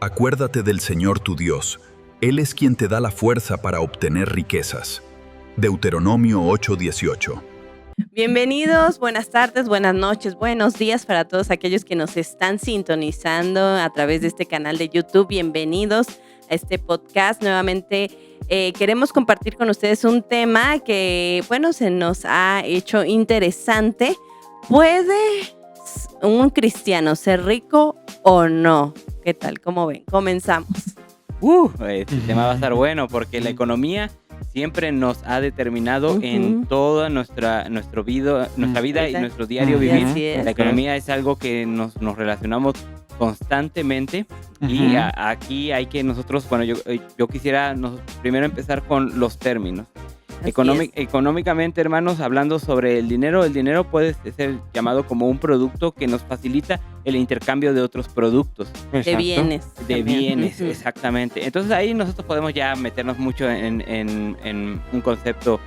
Acuérdate del Señor tu Dios. Él es quien te da la fuerza para obtener riquezas. Deuteronomio 8:18. Bienvenidos, buenas tardes, buenas noches, buenos días para todos aquellos que nos están sintonizando a través de este canal de YouTube. Bienvenidos a este podcast. Nuevamente queremos compartir con ustedes un tema que, se nos ha hecho interesante. ¿Puede un cristiano ser rico o no? ¿Qué tal? ¿Cómo ven? Comenzamos. Este tema va a estar bueno porque la economía siempre nos ha determinado en toda nuestra vida y nuestro diario vivir. La economía es algo que nos relacionamos constantemente y aquí hay que nosotros, yo quisiera primero empezar con los términos. Económicamente, hermanos, hablando sobre el dinero puede ser llamado como un producto que nos facilita el intercambio de otros productos. Exacto. De bienes, exactamente. Entonces ahí nosotros podemos ya meternos mucho en un concepto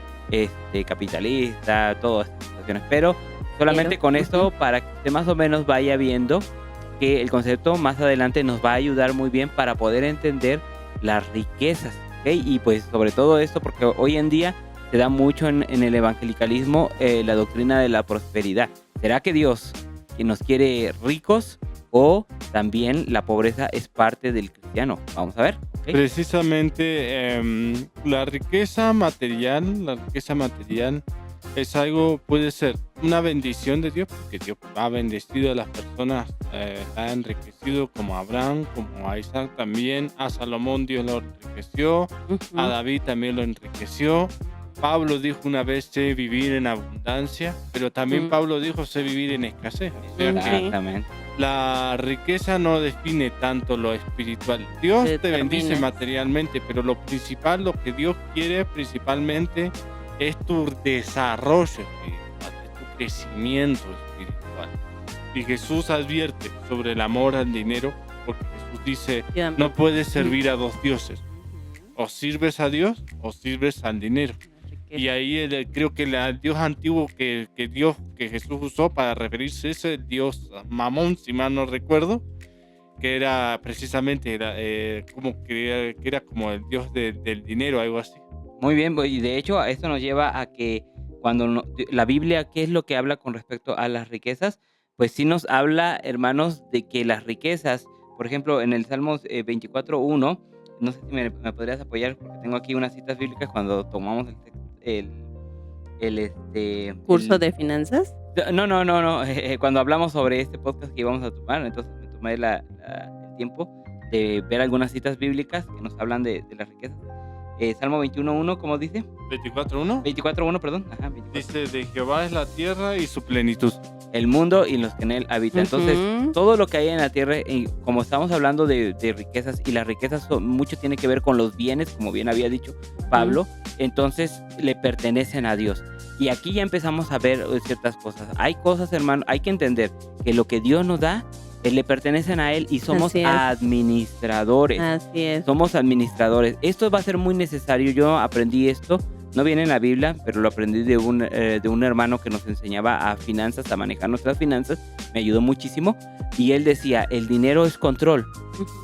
capitalista, todas estas situaciones, pero solamente con esto para que usted más o menos vaya viendo que el concepto más adelante nos va a ayudar muy bien para poder entender las riquezas, ¿okay? Y pues sobre todo esto porque hoy en día se da mucho en el evangelicalismo la doctrina de la prosperidad. ¿Será que Dios nos quiere ricos o también la pobreza es parte del cristiano? Vamos a ver. ¿Okay? Precisamente la riqueza material es algo, puede ser una bendición de Dios, porque Dios ha bendecido a las personas, ha enriquecido como a Abraham, como a Isaac también, a Salomón Dios lo enriqueció, a David también lo enriqueció. Pablo dijo una vez sé vivir en abundancia, pero también Pablo dijo sé vivir en escasez. O sea que la riqueza no define tanto lo espiritual. Dios te bendice materialmente, pero lo principal, lo que Dios quiere principalmente es tu desarrollo espiritual, es tu crecimiento espiritual. Y Jesús advierte sobre el amor al dinero, porque Jesús dice, no puedes servir a dos dioses. O sirves a Dios o sirves al dinero. Y ahí creo que el Dios antiguo que Jesús usó para referirse a ese Dios Mamón, si mal no recuerdo, que era precisamente que era como el Dios del dinero, algo así. Muy bien, y de hecho esto nos lleva a que cuando la Biblia, ¿qué es lo que habla con respecto a las riquezas? Pues sí nos habla, hermanos, de que las riquezas, por ejemplo, en el Salmos 24:1, no sé si me podrías apoyar porque tengo aquí unas citas bíblicas cuando tomamos el curso de finanzas. No, cuando hablamos sobre este podcast que íbamos a tomar, entonces me tomé el tiempo de ver algunas citas bíblicas que nos hablan de las riquezas. Salmo 21:1, ¿cómo dice? 24:1. 24:1, perdón. Ajá, 24. Dice, de Jehová es la tierra y su plenitud. El mundo y los que en él habitan. Entonces, todo lo que hay en la tierra, como estamos hablando de riquezas, y las riquezas mucho tiene que ver con los bienes, como bien había dicho Pablo, entonces le pertenecen a Dios. Y aquí ya empezamos a ver ciertas cosas. Hay cosas, hermano, hay que entender que lo que Dios nos da, le pertenecen a Él y somos administradores. Así es. Somos administradores. Esto va a ser muy necesario. Yo aprendí esto. No viene en la Biblia, pero lo aprendí de un hermano que nos enseñaba a finanzas, a manejar nuestras finanzas. Me ayudó muchísimo. Y él decía, el dinero es control.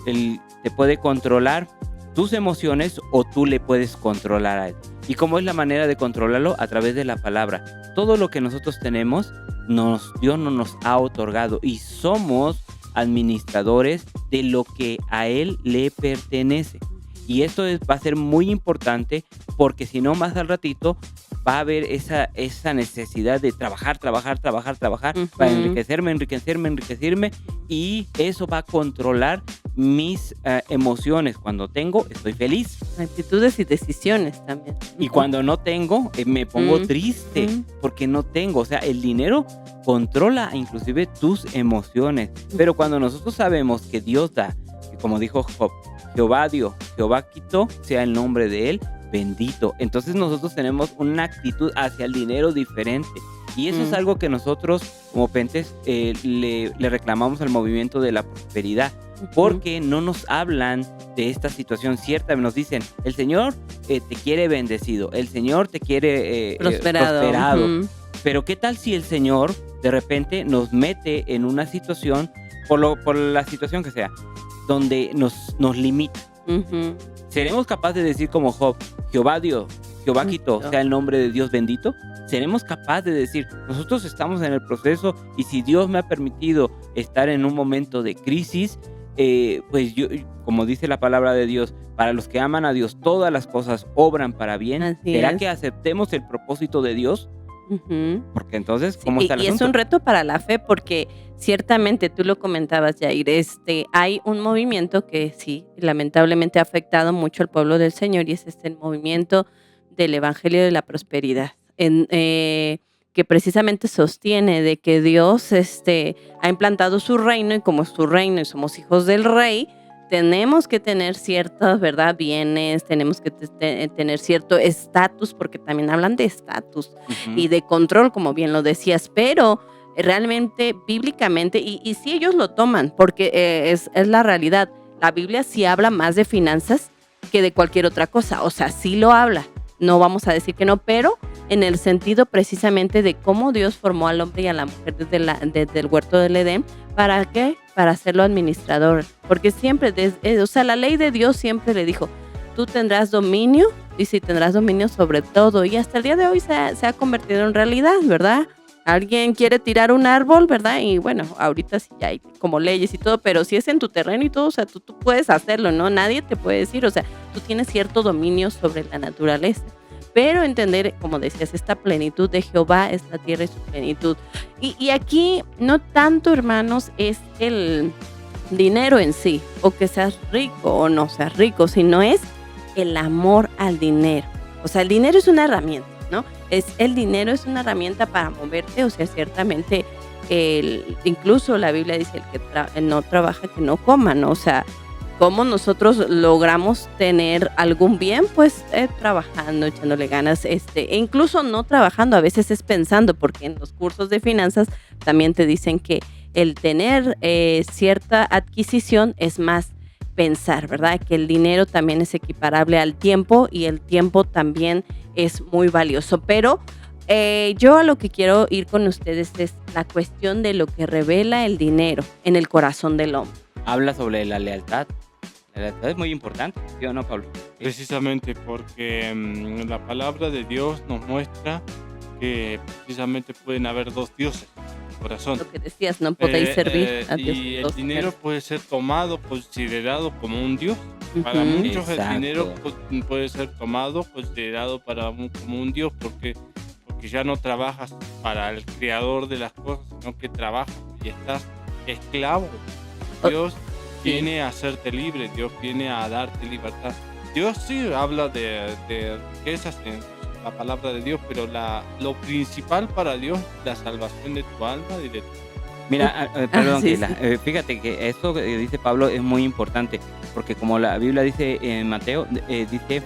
Él te puede controlar tus emociones o tú le puedes controlar a él. ¿Y cómo es la manera de controlarlo? A través de la palabra. Todo lo que nosotros tenemos, Dios no nos ha otorgado y somos administradores de lo que a él le pertenece. Y esto va a ser muy importante porque si no, más al ratito va a haber esa necesidad de trabajar para enriquecerme y eso va a controlar mis emociones. Cuando tengo, estoy feliz. Actitudes y decisiones también. Y cuando no tengo, me pongo triste porque no tengo. O sea, el dinero controla inclusive tus emociones. Pero cuando nosotros sabemos que Dios da, que como dijo Job, Jehová dio, Jehová quitó, sea el nombre de él bendito. Entonces nosotros tenemos una actitud hacia el dinero diferente. Y eso es algo que nosotros como Pentes le reclamamos al movimiento de la prosperidad. Porque no nos hablan de esta situación cierta. Nos dicen, el Señor te quiere bendecido, el Señor te quiere prosperado. Pero ¿qué tal si el Señor de repente nos mete en una situación, por la situación que sea, donde nos limita. Ujú. ¿Seremos capaces de decir como Job, Jehová dio, Jehová quitó, Quitó. sea el nombre de Dios bendito? ¿Seremos capaces de decir, nosotros estamos en el proceso y si Dios me ha permitido estar en un momento de crisis, pues yo, como dice la palabra de Dios, para los que aman a Dios, todas las cosas obran para bien? Así ¿Será es. que aceptemos el propósito de Dios? Ujú. Porque entonces, Sí, ¿cómo está el y es asunto? un reto para la fe porque ciertamente tú lo comentabas, Jair, hay un movimiento que sí, lamentablemente ha afectado mucho al pueblo del Señor y es el movimiento del Evangelio de la Prosperidad, que precisamente sostiene de que Dios ha implantado su reino y como es su reino y somos hijos del rey, tenemos que tener ciertos, ¿verdad?, bienes, tenemos que tener cierto estatus, porque también hablan de estatus Ujú. y de control, como bien lo decías, pero realmente, bíblicamente, y sí ellos lo toman, porque es la realidad, la Biblia sí habla más de finanzas que de cualquier otra cosa, o sea, sí lo habla, no vamos a decir que no, pero en el sentido precisamente de cómo Dios formó al hombre y a la mujer desde el huerto del Edén. ¿Para qué? Para hacerlo administrador. Porque siempre, o sea, la ley de Dios siempre le dijo, tú tendrás dominio y si tendrás dominio sobre todo. Y hasta el día de hoy se ha convertido en realidad, ¿verdad? Alguien quiere tirar un árbol, ¿verdad? Y bueno, ahorita sí ya hay como leyes y todo, pero si es en tu terreno y todo, o sea, tú puedes hacerlo, ¿no? Nadie te puede decir, o sea, tú tienes cierto dominio sobre la naturaleza. Pero entender, como decías, esta plenitud de Jehová es la tierra y su plenitud. Y aquí no tanto, hermanos, es el dinero en sí, o que seas rico o no seas rico, sino es el amor al dinero. O sea, el dinero es una herramienta, ¿no? El dinero es una herramienta para moverte, o sea, ciertamente, incluso la Biblia dice, el que no trabaja, que no coma, ¿no? O sea, ¿cómo nosotros logramos tener algún bien? Pues trabajando, echándole ganas, e incluso no trabajando, a veces es pensando, porque en los cursos de finanzas también te dicen que el tener cierta adquisición es más pensar, ¿verdad? Que el dinero también es equiparable al tiempo y el tiempo también es muy valioso. Pero yo a lo que quiero ir con ustedes es la cuestión de lo que revela el dinero en el corazón del hombre. Habla sobre la lealtad. La lealtad es muy importante, ¿sí o no, Pablo? Precisamente porque la palabra de Dios nos muestra que precisamente pueden haber dos dioses en el corazón. Lo que decías, no podéis servir a Dios. Y el dinero puede ser tomado, considerado como un dios. Para Ujú. muchos el Exacto. dinero puede ser tomado, considerado como un dios, porque ya no trabajas para el creador de las cosas, sino que trabajas y estás esclavo. Dios viene a hacerte libre, Dios viene a darte libertad. Dios sí habla de riquezas en la palabra de Dios, pero lo principal para Dios es la salvación de tu alma y de tu... Mira, perdón, sí, Keila, sí. fíjate que esto que dice Pablo es muy importante, porque como la Biblia dice en Mateo, dice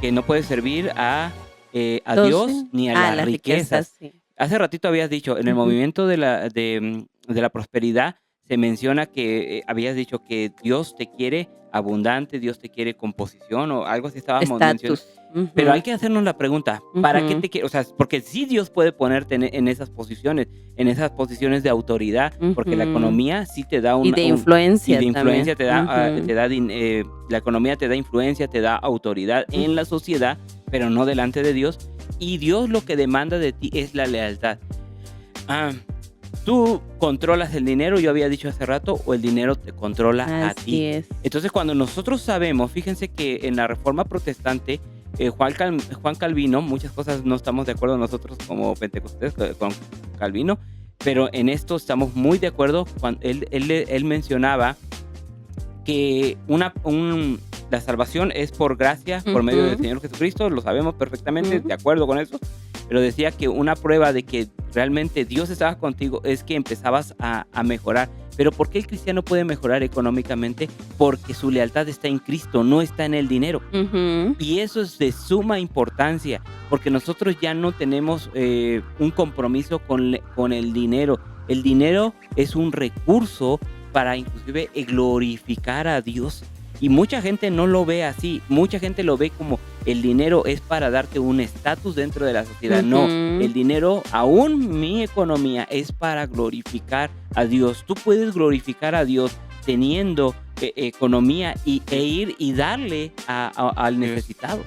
que no puedes servir a Dios ni a las riquezas. Sí. Hace ratito habías dicho, en el Ujú. movimiento de la prosperidad, se menciona que habías dicho que Dios te quiere abundante, Dios te quiere con posición o algo así estábamos mencionando. Estatus. Ujú. Pero hay que hacernos la pregunta, ¿para qué Ujú. te quiere? O sea, porque sí Dios puede ponerte en esas posiciones de autoridad, porque la Ujú. economía sí te da Y de influencia y de influencia también. te da, la economía te da influencia, te da autoridad en la sociedad, pero no delante de Dios. Y Dios lo que demanda de ti es la lealtad. Tú controlas el dinero, yo había dicho hace rato, o el dinero te controla a Así ti. es. Entonces, cuando nosotros sabemos, fíjense que en la Reforma Protestante, Juan Calvino, muchas cosas no estamos de acuerdo nosotros como pentecostés con Calvino, pero en esto estamos muy de acuerdo. Cuando él mencionaba que la salvación es por gracia, por medio del Ujú. Señor Jesucristo, lo sabemos perfectamente, Ujú. de acuerdo con eso, pero decía que una prueba de que realmente Dios estaba contigo es que empezabas a mejorar. Pero ¿por qué el cristiano puede mejorar económicamente? Porque su lealtad está en Cristo, no está en el dinero. Ujú. Y eso es de suma importancia, porque nosotros ya no tenemos un compromiso con el dinero. El dinero es un recurso para inclusive glorificar a Dios. Y mucha gente no lo ve así, mucha gente lo ve como el dinero es para darte un estatus dentro de la sociedad. No, Ujú. el dinero, aún mi economía, es para glorificar a Dios. Tú puedes glorificar a Dios teniendo economía e ir y darle al necesitado.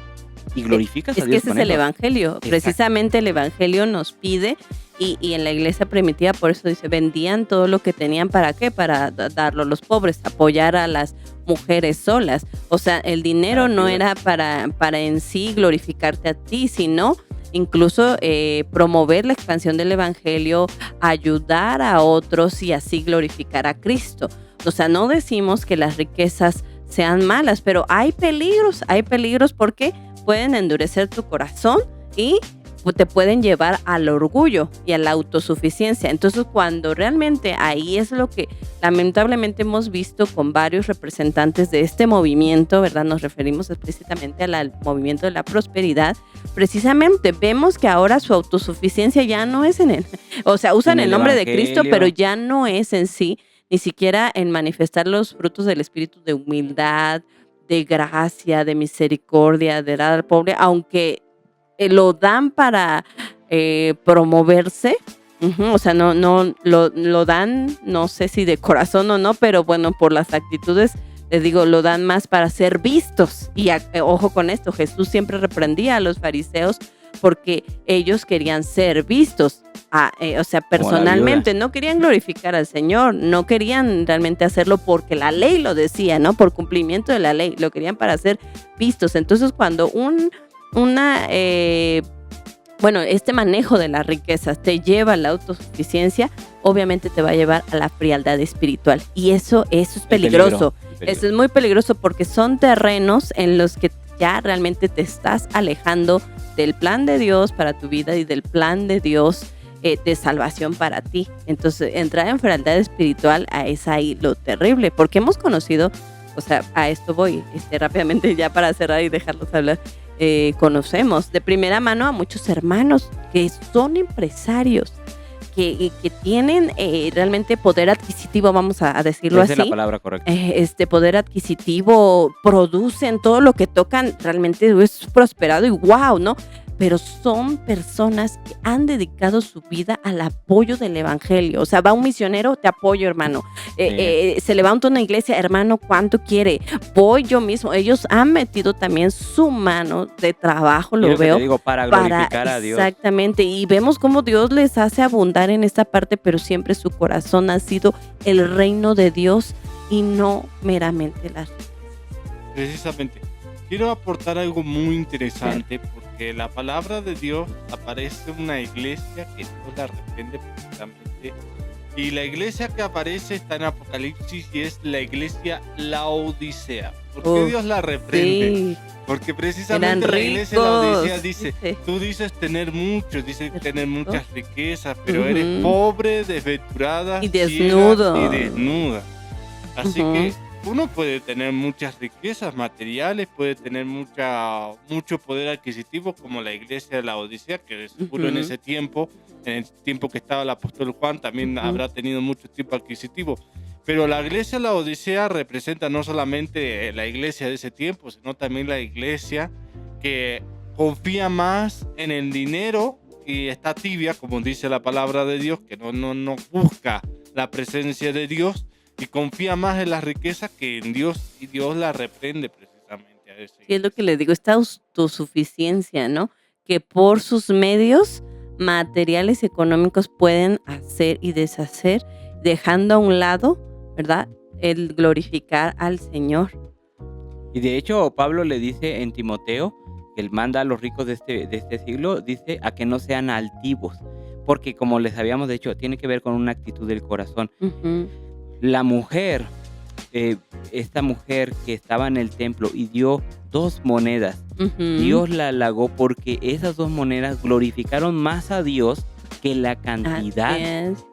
Y glorificas a Es que Dios ese es con el eso. evangelio. Exacto. Precisamente el evangelio nos pide, y en la iglesia primitiva por eso dice, vendían todo lo que tenían, ¿para qué? Para darlo a los pobres, apoyar a las mujeres solas. O sea, el dinero Para no ayudar. era para en sí glorificarte a ti, sino incluso promover la expansión del evangelio, ayudar a otros y así glorificar a Cristo. O sea, no decimos que las riquezas sean malas, pero hay peligros porque pueden endurecer tu corazón y te pueden llevar al orgullo y a la autosuficiencia. Entonces, cuando realmente ahí es lo que lamentablemente hemos visto con varios representantes de este movimiento, ¿verdad? Nos referimos explícitamente al movimiento de la prosperidad. Precisamente vemos que ahora su autosuficiencia ya no es en él. O sea, usan En el el nombre de Cristo, evangelio. pero ya no es en sí, ni siquiera en manifestar los frutos del espíritu de humildad, de gracia, de misericordia, de dar al pobre, aunque lo dan para promoverse. O sea, no lo dan, no sé si de corazón o no, pero bueno, por las actitudes, les digo, lo dan más para ser vistos. Y ojo con esto, Jesús siempre reprendía a los fariseos porque ellos querían ser vistos. O sea, personalmente, no querían glorificar al Señor, no querían realmente hacerlo porque la ley lo decía, ¿no? Por cumplimiento de la ley, lo querían para ser vistos. Entonces, cuando este manejo de las riquezas te lleva a la autosuficiencia, obviamente te va a llevar a la frialdad espiritual. Y eso es peligroso. Eso es muy peligroso porque son terrenos en los que ya realmente te estás alejando del plan de Dios para tu vida y del plan de Dios de salvación para ti. Entonces, entrar en frialdad espiritual es ahí lo terrible, porque hemos conocido, o sea, a esto voy rápidamente ya para cerrar y dejarlos hablar. Conocemos de primera mano a muchos hermanos que son empresarios, que tienen realmente poder adquisitivo, vamos a decirlo Esa así. es la palabra correcta. Poder adquisitivo, producen todo lo que tocan, realmente es prosperado y wow, ¿no? Pero son personas que han dedicado su vida al apoyo del evangelio. O sea, va un misionero, te apoyo, hermano. Se levanta una iglesia, hermano, ¿cuánto quiere? Voy yo mismo. Ellos han metido también su mano de trabajo, lo veo. Te digo, para glorificar a Dios. Exactamente. Y vemos cómo Dios les hace abundar en esta parte, pero siempre su corazón ha sido el reino de Dios y no meramente las riquezas. Precisamente. Quiero aportar algo muy interesante porque la palabra de Dios aparece en una iglesia que Dios la reprende precisamente. Y la iglesia que aparece está en Apocalipsis y es la iglesia Laodicea. ¿Por qué Dios la reprende? Sí. Porque precisamente la iglesia Laodicea dice, tú dices tener mucho, dices tener muchas riquezas, pero eres pobre, desventurada y desnudo. Y desnuda. Así que uno puede tener muchas riquezas materiales, puede tener mucho poder adquisitivo, como la iglesia de la Odisea, que seguro en ese tiempo, en el tiempo que estaba el apóstol Juan, también habrá tenido mucho tiempo adquisitivo. Pero la iglesia de la Odisea representa no solamente la iglesia de ese tiempo, sino también la iglesia que confía más en el dinero y está tibia, como dice la palabra de Dios, que no busca la presencia de Dios, y confía más en las riquezas que en Dios, y Dios la reprende precisamente a eso. Sí, es lo que les digo, esta autosuficiencia, ¿no? Que por sus medios materiales y económicos pueden hacer y deshacer, dejando a un lado, ¿verdad?, el glorificar al Señor. Y de hecho, Pablo le dice en Timoteo, que él manda a los ricos de este siglo, dice a que no sean altivos, porque como les habíamos dicho, tiene que ver con una actitud del corazón. La mujer, esta mujer que estaba en el templo y dio 2 monedas, Dios la halagó porque esas 2 monedas glorificaron más a Dios que la cantidad.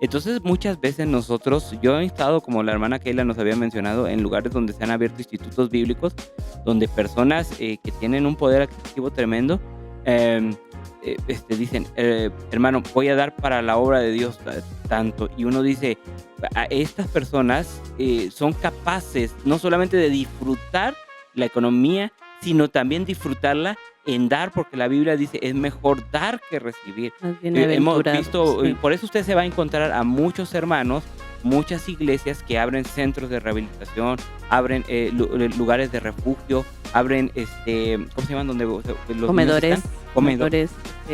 Entonces muchas veces nosotros, yo he estado, como la hermana Keila nos había mencionado, en lugares donde se han abierto institutos bíblicos, donde personas que tienen un poder adquisitivo tremendo, dicen, hermano, voy a dar para la obra de Dios tanto, y uno dice, a estas personas son capaces no solamente de disfrutar la economía, sino también disfrutarla en dar, porque la Biblia dice es mejor dar que recibir. Hemos visto, por eso usted se va a encontrar a muchos hermanos muchas iglesias que abren centros de rehabilitación, abren lugares de refugio, abren, ¿cómo se llaman? Donde los niños Comedores, están.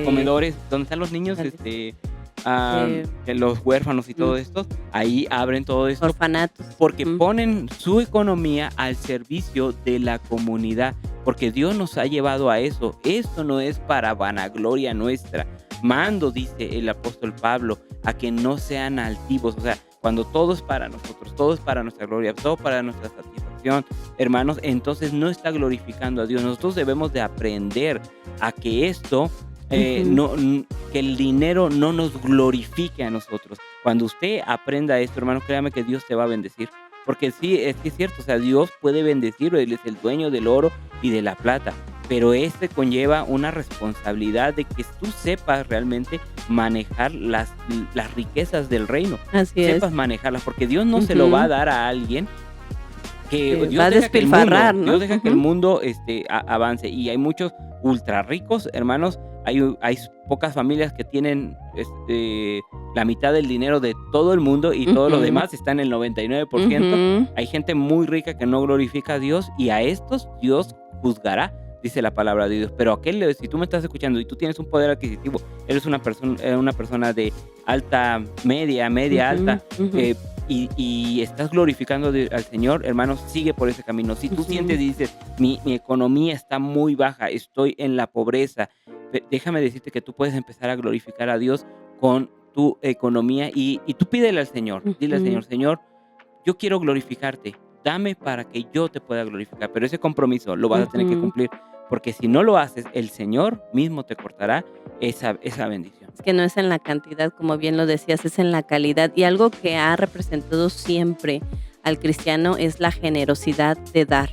Comedores, donde están los niños, Ándale. los huérfanos y todo mm, esto, ahí abren todo esto orfanatos. porque Ujú. ponen su economía al servicio de la comunidad, porque Dios nos ha llevado a eso. Esto no es para vanagloria nuestra. Mando, dice el apóstol Pablo, a que no sean altivos. O sea, cuando todo es para nosotros, todo es para nuestra gloria, todo para nuestra satisfacción, hermanos, entonces no está glorificando a Dios. Nosotros debemos de aprender a que esto, Ujú. que el dinero no nos glorifique a nosotros. Cuando usted aprenda esto, hermano, créame que Dios te va a bendecir. Porque sí, es que es cierto, o sea, Dios puede bendecirlo, Él es el dueño del oro y de la plata, pero conlleva una responsabilidad de que tú sepas realmente manejar las riquezas del reino, Así es. sepas manejarlas, porque Dios no se lo va a Ujú. dar a alguien que Va Dios a deja que el despilfarrar, mundo, ¿no? Dios deja que el Ujú. mundo avance, y hay muchos ultra ricos, hermanos. Hay pocas familias que tienen la mitad del dinero de todo el mundo y todo lo Ujú. demás está en el 99%. Ujú. Hay gente muy rica que no glorifica a Dios y a estos Dios juzgará, dice la palabra de Dios. Pero si tú me estás escuchando y tú tienes un poder adquisitivo, eres una persona de alta, media Ujú. alta, Ujú. y estás glorificando al Señor, hermano, sigue por ese camino. Si tú sientes Ujú. y dices, mi economía está muy baja, estoy en la pobreza, déjame decirte que tú puedes empezar a glorificar a Dios con tu economía, y tú pídele al Señor, dile al Ujú. Señor: Señor, yo quiero glorificarte, dame para que yo te pueda glorificar, pero ese compromiso lo vas a tener que Ujú. cumplir, porque si no lo haces, el Señor mismo te cortará esa bendición. Es que no es en la cantidad, como bien lo decías, es en la calidad. Y algo que ha representado siempre al cristiano es la generosidad de dar.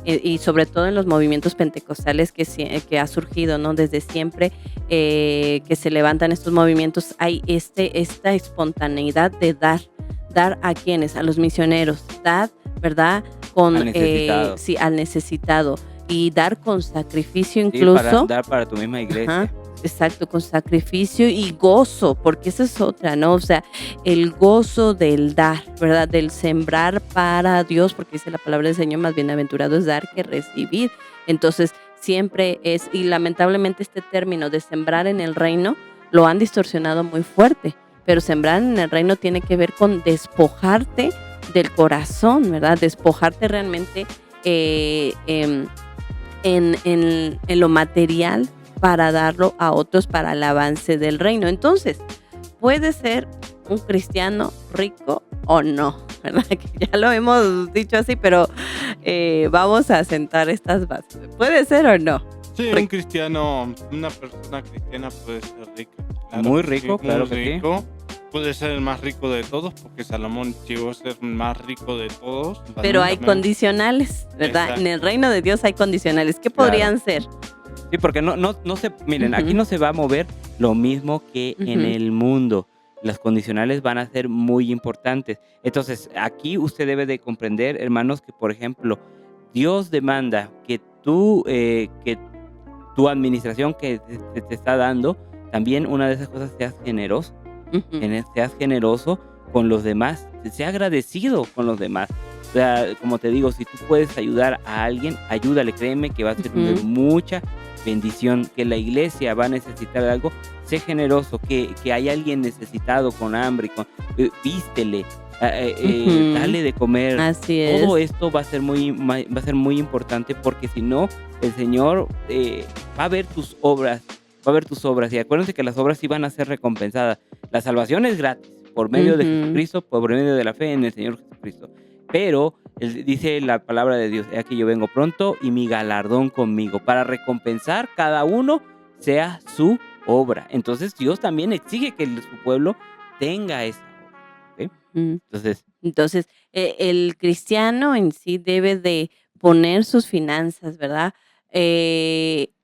Y sobre todo en los movimientos pentecostales que ha surgido, ¿no? Desde siempre que se levantan estos movimientos, hay esta espontaneidad de dar. Dar a quienes, a los misioneros, dar, ¿verdad? Al necesitado. Sí, al necesitado. Y dar con sacrificio Sí, para incluso. dar para tu misma Ajá, iglesia. exacto, con sacrificio y gozo, porque esa es otra, ¿no? O sea, el gozo del dar, ¿verdad? Del sembrar para Dios, porque dice la palabra del Señor, más bienaventurado es dar que recibir. Entonces, siempre es, y lamentablemente este término de sembrar en el reino lo han distorsionado muy fuerte, pero sembrar en el reino tiene que ver con despojarte del corazón, ¿verdad? Despojarte realmente eh, em, en lo material para darlo a otros para el avance del reino. Entonces, puede ser un cristiano rico o no, ¿verdad? Que ya lo hemos dicho así, pero vamos a sentar estas bases. ¿Puede ser o no? Sí, un Rico. cristiano, una persona cristiana puede ser rica. Muy que rico, claro que sí. rico. Puede ser el más rico de todos, porque Salomón llegó a ser el más rico de todos. Pero hay básicamente. condicionales, ¿verdad? Exacto. En el reino de Dios hay condicionales. ¿Qué podrían ser? Sí, porque no se, miren, aquí Ujú. no se va a mover lo mismo que en Ujú. el mundo. Las condicionales van a ser muy importantes. Entonces, aquí usted debe de comprender, hermanos, que por ejemplo, Dios demanda que tu administración que te está dando, también una de esas cosas, seas generoso. Ujú. Seas generoso con los demás, sea agradecido con los demás. O sea, como te digo, si tú puedes ayudar a alguien, ayúdale, créeme que va a ser de Ujú. mucha bendición, que la iglesia va a necesitar algo. Sé generoso, que hay alguien necesitado con hambre, vístele, Ujú. dale de comer. Así es. Todo esto va a ser muy importante, porque si no, el Señor va a ver tus obras. Va a ver tus obras, y acuérdense que las obras sí van a ser recompensadas. La salvación es gratis, por medio de Ujú. Jesucristo, por medio de la fe en el Señor Jesucristo. Pero dice la palabra de Dios: he aquí yo vengo pronto y mi galardón conmigo, para recompensar cada uno sea su obra. Entonces Dios también exige que su pueblo tenga esa obra, ¿ok? Ujú. Entonces, Entonces, el cristiano en sí debe de poner sus finanzas, ¿verdad?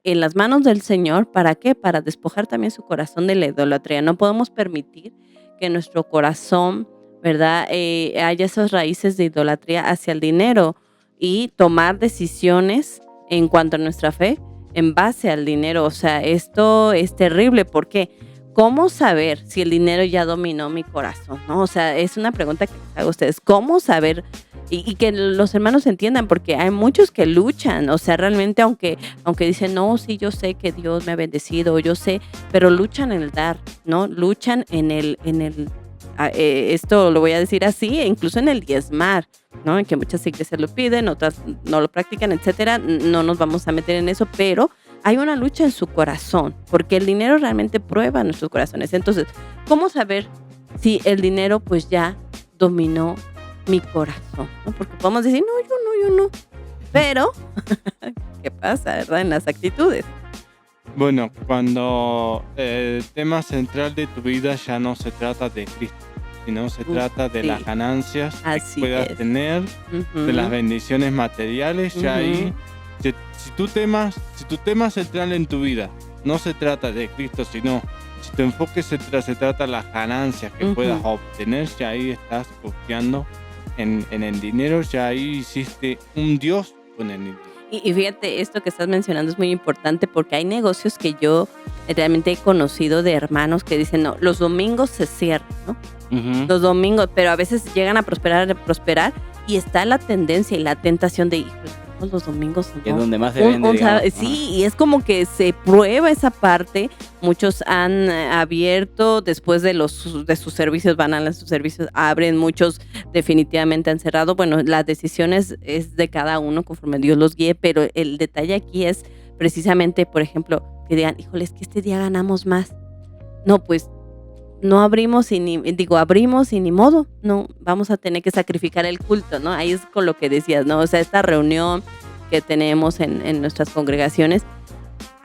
En las manos del Señor, ¿para qué? Para despojar también su corazón de la idolatría. No podemos permitir que nuestro corazón, ¿verdad? Haya esas raíces de idolatría hacia el dinero y tomar decisiones en cuanto a nuestra fe en base al dinero. O sea, esto es terrible. ¿Por qué? ¿cómo saber si el dinero ya dominó mi corazón? ¿No? O sea, es una pregunta que les hago a ustedes. ¿Cómo saber? Y que los hermanos entiendan, porque hay muchos que luchan, o sea, realmente aunque dicen, no, sí, yo sé que Dios me ha bendecido, yo sé, pero luchan en el dar, ¿no? Luchan en el esto lo voy a decir así, incluso en el diezmar, ¿no? En que muchas iglesias lo piden, otras no lo practican, etcétera. No nos vamos a meter en eso, pero hay una lucha en su corazón, porque el dinero realmente prueba nuestros corazones. Entonces, ¿cómo saber si el dinero pues ya dominó mi corazón? ¿No? Porque podemos decir, no, yo no. Pero, ¿qué pasa, verdad? En las actitudes. Bueno, cuando el tema central de tu vida ya no se trata de Cristo, sino se trata de sí. las ganancias Así que puedas es. tener, de las bendiciones materiales, ya ahí, si tu tema central en tu vida no se trata de Cristo, sino si tu enfoque se trata de las ganancias que puedas obtener, ya ahí estás confiando en el dinero, ya ahí hiciste un Dios con el dinero. Y fíjate, esto que estás mencionando es muy importante, porque hay negocios que yo realmente he conocido de hermanos que dicen, no, los domingos se cierran, ¿no? Los domingos, pero a veces llegan a prosperar y está la tendencia y la tentación de, híjole, los domingos, ¿no? Es donde más se vende, digamos. Sí, y es como que se prueba esa parte. Muchos han abierto después de sus servicios, van a sus servicios, abren, muchos definitivamente han cerrado. Bueno, la decisión es de cada uno conforme Dios los guíe, pero el detalle aquí es precisamente, por ejemplo, que digan, híjole, es que este día ganamos más. No, pues no abrimos abrimos y ni modo, no, vamos a tener que sacrificar el culto, ¿no? Ahí es con lo que decías, ¿no? O sea, esta reunión que tenemos en nuestras congregaciones,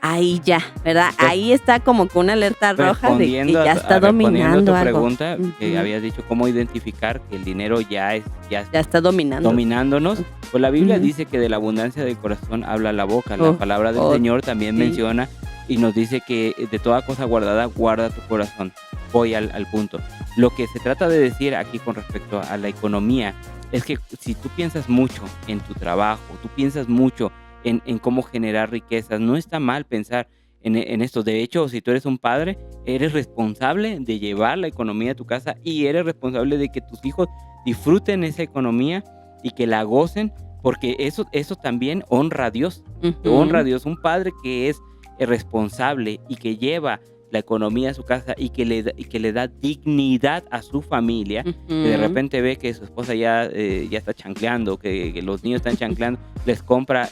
ahí ya, ¿verdad? Pues, ahí está como con una alerta roja de que ya está respondiendo dominando a tu algo. pregunta, que habías dicho cómo identificar que el dinero ya está dominando. dominándonos. Pues la Biblia dice que de la abundancia del corazón habla la boca. La palabra del Señor también menciona y nos dice que de toda cosa guardada, guarda tu corazón. Voy al punto. Lo que se trata de decir aquí con respecto a la economía es que si tú piensas mucho en tu trabajo, tú piensas mucho en cómo generar riquezas, no está mal pensar en esto. De hecho, si tú eres un padre, eres responsable de llevar la economía a tu casa y eres responsable de que tus hijos disfruten esa economía y que la gocen, porque eso también honra a Dios. Honra a Dios. Un padre que es responsable y que lleva la economía a su casa y que le da dignidad a su familia, que de repente ve que su esposa ya está chancleando, que los niños están chancleando, les compra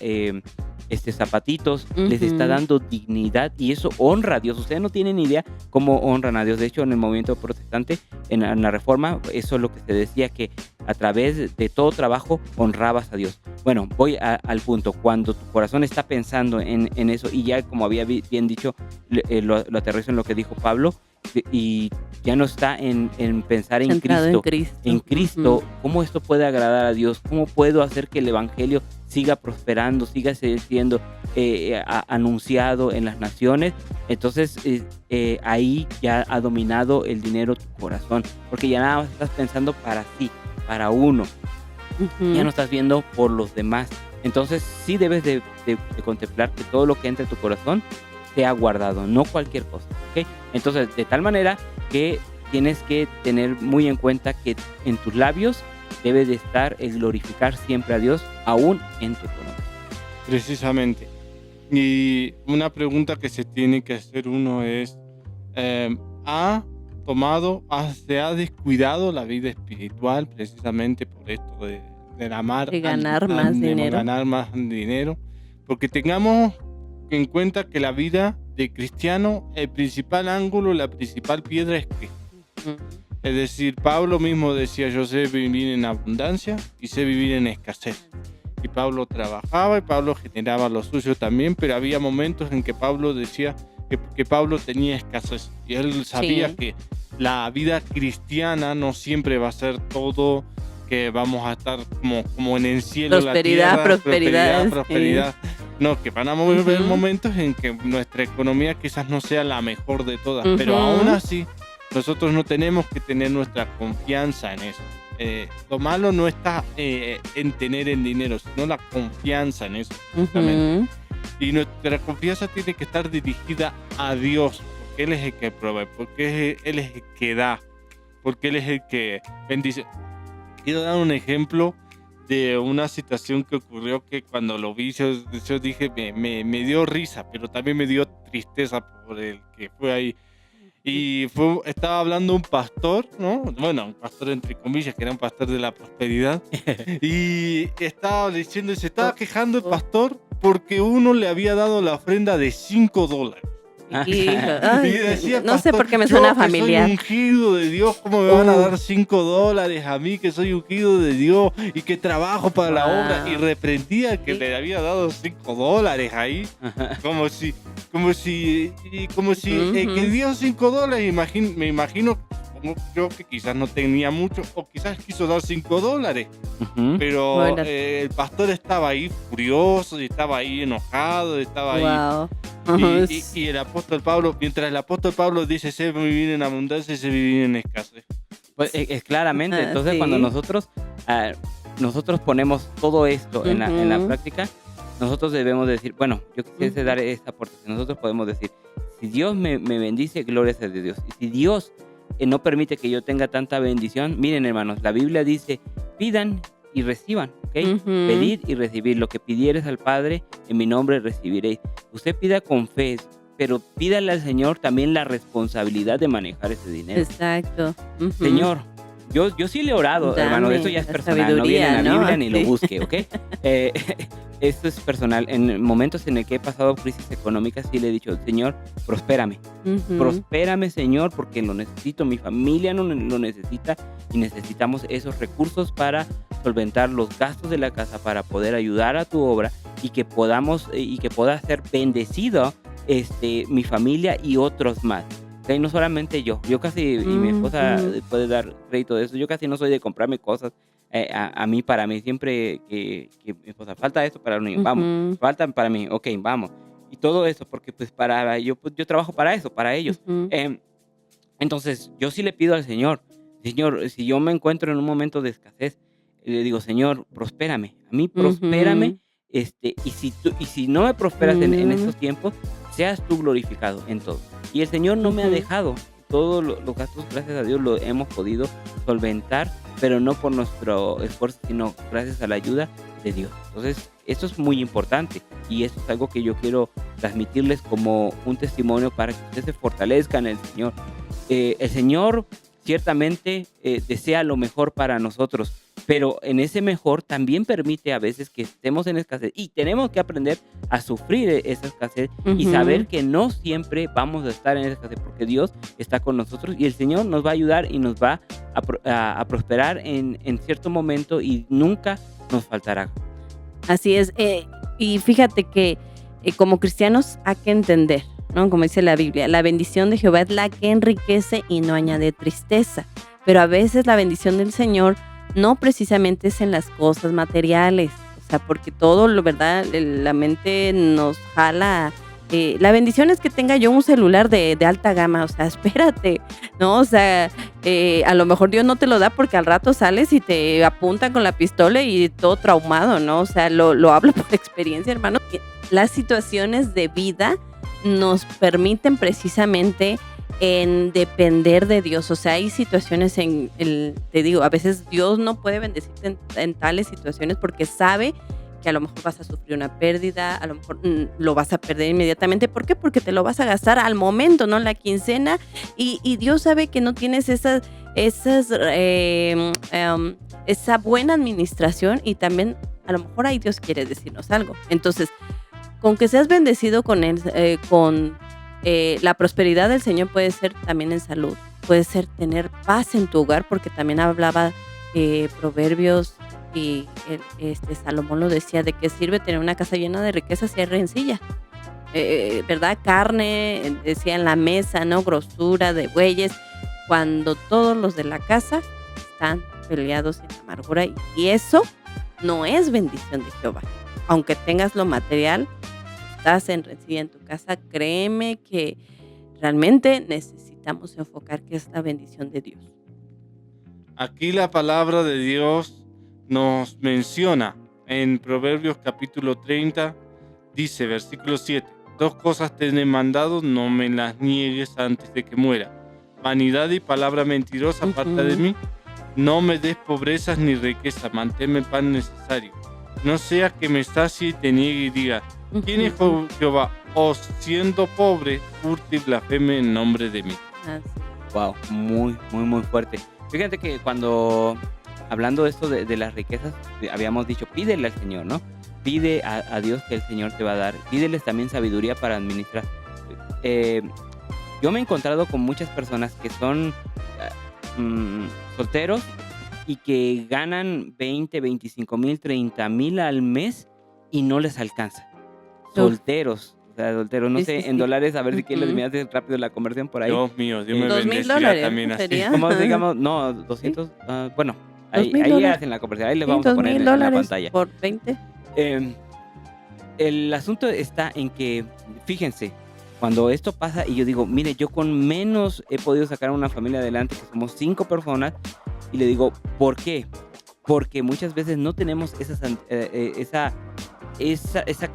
zapatitos, les está dando dignidad y eso honra a Dios. Ustedes no tienen idea cómo honran a Dios. De hecho, en el movimiento protestante, en la Reforma, eso es lo que se decía, que a través de todo trabajo honrabas a Dios. Bueno, voy al punto. Cuando tu corazón está pensando en eso, y ya como había bien dicho, lo aterrizo en lo que dijo Pablo, y ya no está en pensar en Cristo. En Cristo, ¿cómo esto puede agradar a Dios? ¿Cómo puedo hacer que el evangelio siga prosperando, siga siendo anunciado en las naciones? Entonces ahí ya ha dominado el dinero tu corazón, porque ya nada más estás pensando para ti, para uno. Ya no estás viendo por los demás. Entonces sí debes de contemplar que todo lo que entra en tu corazón sea guardado, no cualquier cosa, ¿ok? Entonces, de tal manera que tienes que tener muy en cuenta que en tus labios debe de estar el glorificar siempre a Dios, aún en tu economía. Precisamente. Y una pregunta que se tiene que hacer uno es, ¿se ha descuidado la vida espiritual precisamente por esto de ganar más dinero? Ganar más dinero. Porque tengamos en cuenta que la vida de cristiano, el principal ángulo, la principal piedra es Cristo. Es decir, Pablo mismo decía, yo sé vivir en abundancia y sé vivir en escasez. Y Pablo trabajaba y Pablo generaba lo suyo también, pero había momentos en que Pablo decía que Pablo tenía escasez. Y él sabía que la vida cristiana no siempre va a ser todo, que vamos a estar como en el cielo, prosperidad. No, que van a haber momentos en que nuestra economía quizás no sea la mejor de todas, pero aún así nosotros no tenemos que tener nuestra confianza en eso. Lo malo no está en tener el dinero, sino la confianza en eso. Y nuestra confianza tiene que estar dirigida a Dios, porque Él es el que provee, porque Él es el que da, porque Él es el que bendice. Quiero dar un ejemplo de una situación que ocurrió que cuando lo vi, yo dije, me dio risa, pero también me dio tristeza por el que fue ahí. Y estaba hablando un pastor, ¿no? Bueno, un pastor entre comillas, que era un pastor de la prosperidad. Y estaba diciendo, se estaba quejando el pastor porque uno le había dado la ofrenda de $5. Hijo, Y decía, no sé pastor, por qué me yo suena que familiar. soy ungido de Dios, ¿cómo me van a dar $5 a mí que soy ungido de Dios y que trabajo para la obra? Y reprendía al que Sí. le había dado $5 ahí, como si el que dio $5, me imagino como yo que quizás no tenía mucho o quizás quiso dar $5. Ujú. Pero Bueno. el pastor estaba ahí furioso, y estaba ahí enojado, estaba ahí. Wow. Y el apóstol Pablo, mientras el apóstol Pablo dice, sé vivir en abundancia y sé vivir en escasez. Pues, claramente, entonces Sí. cuando nosotros ponemos todo esto en la Ujú. práctica, nosotros debemos decir, bueno, yo quisiese dar esta aportación. Nosotros podemos decir, si Dios me bendice, gloria sea de Dios. Y si Dios no permite que yo tenga tanta bendición, miren, hermanos, la Biblia dice, pidan y reciban, ¿ok? Ujú. Pedid y recibid, lo que pidieres al Padre, en mi nombre recibiréis. Usted pida con fe, pero pídale al Señor también la responsabilidad de manejar ese dinero. Exacto. Ujú. Señor, yo sí le he orado, Dame hermano, esto ya es la personal, no viene en la sabiduría, ¿no? Biblia ni lo Sí. busque, ¿ok? Esto es personal. En momentos en el que he pasado crisis económicas, sí le he dicho, Señor, prospérame. Ujú. Prospérame, Señor, porque lo necesito, mi familia lo necesita y necesitamos esos recursos para solventar los gastos de la casa, para poder ayudar a tu obra y que podamos y que pueda ser bendecido mi familia y otros más. ¿Ok? No solamente yo casi, y mi esposa Ujú. puede dar crédito de eso, yo casi no soy de comprarme cosas a mí, para mí, siempre que mi esposa, falta esto para los niños, vamos, Ujú. faltan para mí, ok, vamos. Y todo eso, porque pues yo trabajo para eso, para ellos. Ujú. Entonces, yo sí le pido al Señor, si yo me encuentro en un momento de escasez, le digo, Señor, prospérame, a mí prospérame, Ujú. y si no me prosperas en Mm. estos tiempos, seas tú glorificado en todo. Y el Señor no me ha Ujú. dejado. Todos los gastos, gracias a Dios, lo hemos podido solventar, pero no por nuestro esfuerzo, sino gracias a la ayuda de Dios. Entonces, esto es muy importante y esto es algo que yo quiero transmitirles como un testimonio para que ustedes se fortalezcan en el Señor. El Señor ciertamente desea lo mejor para nosotros, pero en ese mejor también permite a veces que estemos en escasez y tenemos que aprender a sufrir esa escasez y Ujú. saber que no siempre vamos a estar en esa escasez, porque Dios está con nosotros y el Señor nos va a ayudar y nos va a prosperar en cierto momento y nunca nos faltará. Así es. Y fíjate que como cristianos hay que entender, ¿no? Como dice la Biblia, la bendición de Jehová es la que enriquece y no añade tristeza. Pero a veces la bendición del Señor no precisamente es en las cosas materiales. O sea, porque todo, lo verdad, la mente nos jala. La bendición es que tenga yo un celular de alta gama. O sea, espérate, ¿no? O sea, a lo mejor Dios no te lo da porque al rato sales y te apuntan con la pistola y todo traumado, ¿no? O sea, lo hablo por experiencia, hermano. Que las situaciones de vida nos permiten precisamente en depender de Dios. O sea, hay situaciones te digo, a veces Dios no puede bendecirte en tales situaciones porque sabe que a lo mejor vas a sufrir una pérdida, a lo mejor lo vas a perder inmediatamente. ¿Por qué? Porque te lo vas a gastar al momento, ¿no? La quincena, y Dios sabe que no tienes esa buena administración, y también a lo mejor ahí Dios quiere decirnos algo. Entonces, con que seas bendecido con la prosperidad del Señor, puede ser también en salud, puede ser tener paz en tu hogar, porque también hablaba Proverbios, y Salomón lo decía, de qué sirve tener una casa llena de riquezas si hay rencilla, ¿verdad? Carne, decía, en la mesa, ¿no? Grosura de bueyes, cuando todos los de la casa están peleados en amargura, y eso no es bendición de Jehová. Aunque tengas lo material, estás en rencilla en tu casa, créeme que realmente necesitamos enfocar que es la bendición de Dios. Aquí la palabra de Dios nos menciona en Proverbios capítulo 30, dice, versículo 7, 2 cosas te he demandado, no me las niegues antes de que muera. Vanidad y palabra mentirosa aparta de mí. No me des pobrezas ni riqueza, manténme pan necesario. No sea que me sacie y te niegue y diga, ¿quién es Jehová? O siendo pobre, hurte y blasfeme en nombre de mí. Wow, muy, muy, muy fuerte. Fíjate que cuando, hablando de esto de las riquezas, habíamos dicho, pídele al Señor, ¿no? Pide a Dios que el Señor te va a dar. Pídeles también sabiduría para administrar. Yo me he encontrado con muchas personas que son solteros y que ganan 20, 25 mil, 30 mil al mes y no les alcanza. Solteros. O sea, solteros, no sé, en dólares, a ver si quieres me haces rápido la conversión por ahí. Dios mío, Dios me $2,000 bendecirá también así. sería. Como digamos, no, 200, bueno, ahí $2,000. hacen la conversión, ahí les vamos a poner en la pantalla. por 20. El asunto está en que, fíjense, cuando esto pasa y yo digo, mire, yo con menos he podido sacar una familia adelante, que somos 5 personas, y le digo, ¿por qué? Porque muchas veces no tenemos esa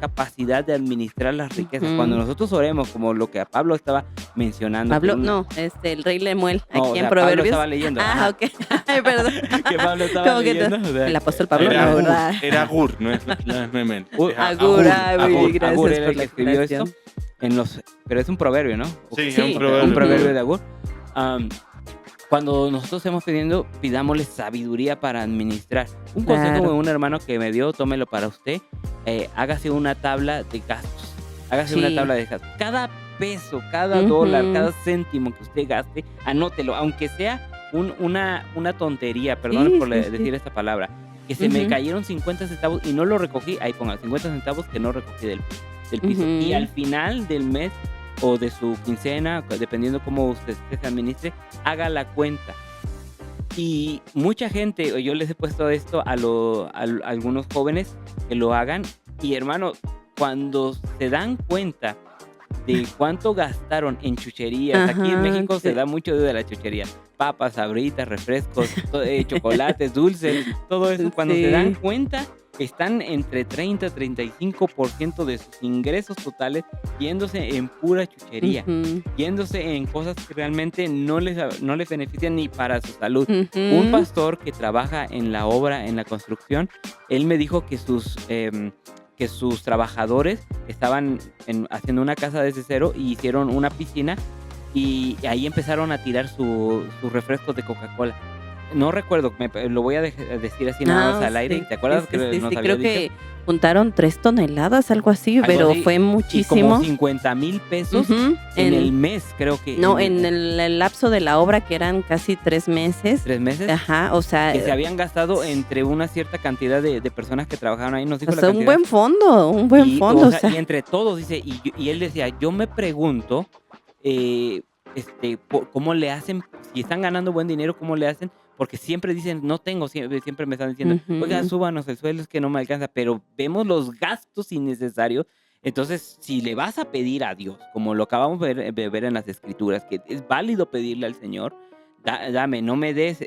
capacidad de administrar las riquezas. Cuando nosotros oremos, como lo que a Pablo estaba mencionando. Pablo, el rey Lemuel, aquí o sea, en Proverbios. Pablo estaba leyendo. Ok. Ay, perdón. Que Pablo estaba leyendo. O sea, el apóstol Pablo, Era no, Agur, ¿verdad? era Agur, no es Memel. Agur, gracias Agur era por el que la escribió esto. aclaración. Pero es un proverbio, ¿no? Sí, es Sí, un proverbio. Un proverbio de Agur. Cuando nosotros estemos pidiendo, pidámosle sabiduría para administrar. Un consejo Claro. de un hermano que me dio, tómelo para usted. Hágase una tabla de gastos. Hágase Sí. una tabla de gastos. Cada peso, cada Ujú. dólar, cada céntimo que usted gaste, anótelo. Aunque sea una tontería, perdón Sí, por sí, sí. decir esta palabra. Que se me Ujú. cayeron 50 centavos y no lo recogí. Ahí ponga 50 centavos que no recogí del piso. Ujú. Y al final del mes o de su quincena, dependiendo cómo usted se administre, haga la cuenta. Y mucha gente, o yo les he puesto esto a algunos jóvenes que lo hagan. Y hermano, cuando se dan cuenta de cuánto gastaron en chucherías, aquí en Ajá, México se sí. da mucho de la chuchería. Papas, sabritas, refrescos, chocolates, dulces, todo eso. Cuando se Sí. dan cuenta, están entre 30 y 35% de sus ingresos totales yéndose en pura chuchería, Ujú. yéndose en cosas que realmente no les benefician ni para su salud. Ujú. Un pastor que trabaja en la obra, en la construcción, él me dijo que sus trabajadores estaban haciendo una casa desde cero y hicieron una piscina y ahí empezaron a tirar sus refrescos de Coca-Cola. No recuerdo, lo voy a decir así nada más al aire. Sí, ¿Te acuerdas sí, que sí, nos sí, había creo dicho? que juntaron 3 toneladas, algo así, Algo pero así, fue Y muchísimo. como 50,000 pesos Ujú. en el mes, creo que. No, en el lapso de la obra, que eran casi 3 meses. 3 meses. Ajá, o sea, Que se habían gastado entre una cierta cantidad de personas que trabajaban ahí. Nos dijo o la sea, un cantidad. buen fondo, un buen Y, fondo. o sea, y entre todos, dice, y él decía, yo me pregunto, ¿cómo le hacen? Si están ganando buen dinero, ¿cómo le hacen? Porque siempre dicen, no tengo, siempre me están diciendo, Ujú. oiga, súbanos el sueldo, es que no me alcanza, pero vemos los gastos innecesarios. Entonces, si le vas a pedir a Dios, como lo acabamos de ver en las Escrituras, que es válido pedirle al Señor, dame, no me des